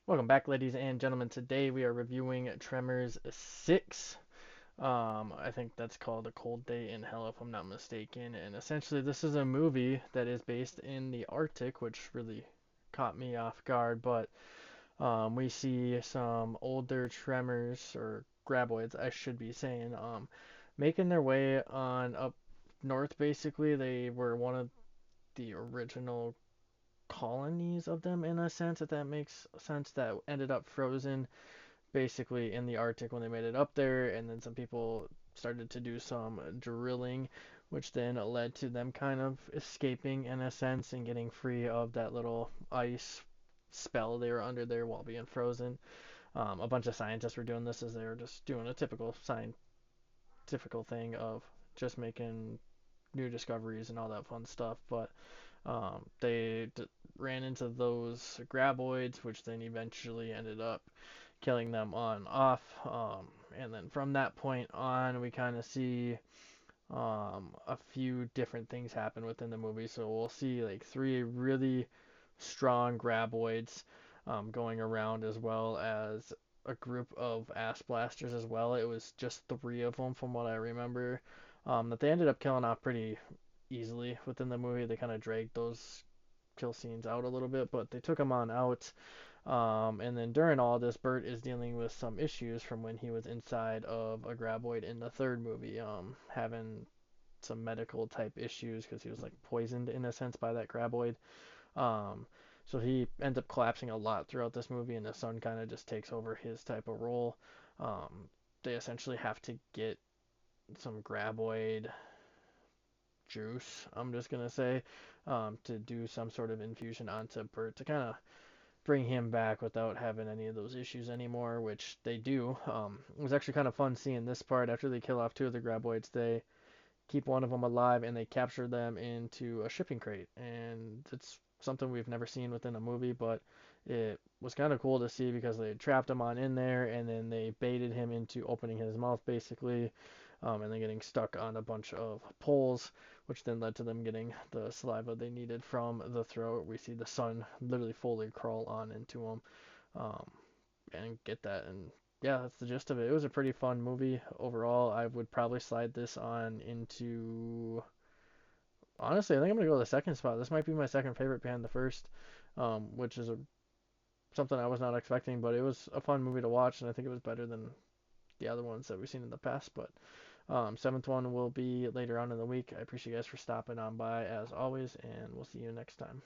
Welcome back, ladies and gentlemen. Today we are reviewing Tremors 6. I think that's called A Cold Day in Hell, if I'm not mistaken. And essentially, this is a movie that is based in the Arctic, which really caught me off guard. But we see some older Tremors, or graboids, I should be saying, making their way on up north, basically. They were one of the original colonies of them in a sense, if that makes sense, that ended up frozen basically in the Arctic when they made it up there, and then some people started to do some drilling, which then led to them kind of escaping in a sense and getting free of that little ice spell they were under there while being frozen. A bunch of scientists were doing this as they were just doing a typical scientific thing of just making new discoveries and all that fun stuff, but they ran into those graboids, which then eventually ended up killing them on off. And then from that point on, we kind of see a few different things happen within the movie. So we'll see like three really strong graboids going around, as well as a group of ass blasters as well. It was just three of them from what I remember, that they ended up killing off pretty easily within the movie. They kind of dragged those kill scenes out a little bit, but they took them on out. And then during all this, Bert is dealing with some issues from when he was inside of a graboid in the third movie, having some medical type issues because he was like poisoned in a sense by that graboid. Um, so he ends up collapsing a lot throughout this movie, and the son kind of just takes over his type of role. They essentially have to get some graboid juice, I'm just gonna say, to do some sort of infusion onto Bert to kind of bring him back without having any of those issues anymore, which they do. It was actually kind of fun seeing this part after they kill off two of the graboids. They keep one of them alive and they capture them into a shipping crate, and it's something we've never seen within a movie, but it was kind of cool to see because they trapped him on in there and then they baited him into opening his mouth basically, and then getting stuck on a bunch of poles, which then led to them getting the saliva they needed from the throat. We see the son literally fully crawl on into him, um, and get that. And yeah, that's the gist of it. It was a pretty fun movie overall. I would probably slide this on into. Honestly, I think I'm gonna go with the second spot. This might be my second favorite behind the first, which is something I was not expecting, but it was a fun movie to watch, and I think it was better than the other ones that we've seen in the past. But seventh one will be later on in the week. I appreciate you guys for stopping on by as always, and we'll see you next time.